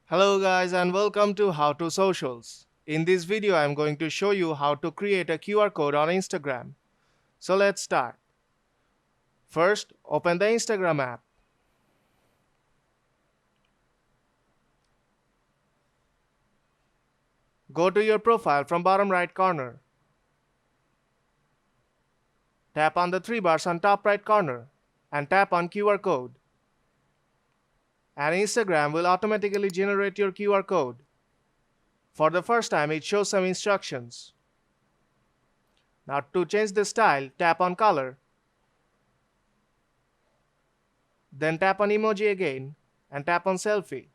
Hello guys and welcome to How to Socials. In this video I am going to show you how to create a QR code on Instagram. So let's start. First, open the Instagram app. Go to your profile from bottom right corner. Tap on the three bars on top right corner and tap on QR code. And Instagram will automatically generate your QR code. For the first time it shows some instructions. Now to change the style, tap on color. Then tap on emoji again and tap on selfie.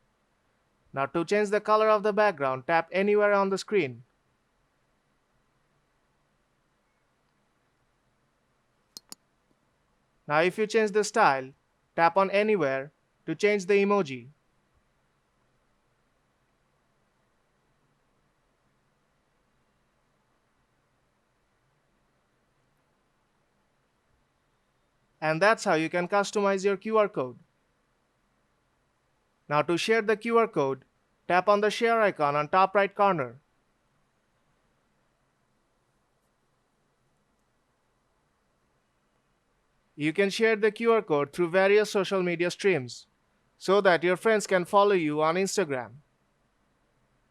Now to change the color of the background, tap anywhere on the screen. Now if you change the style, tap on anywhere to change the emoji. And that's how you can customize your QR code. Now to share the QR code, tap on the share icon on top right corner. You can share the QR code through various social media streams so that your friends can follow you on Instagram.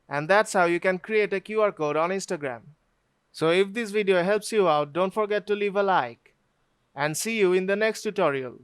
And that's how you can create a QR code on Instagram. So if this video helps you out, don't forget to leave a like and see you in the next tutorial.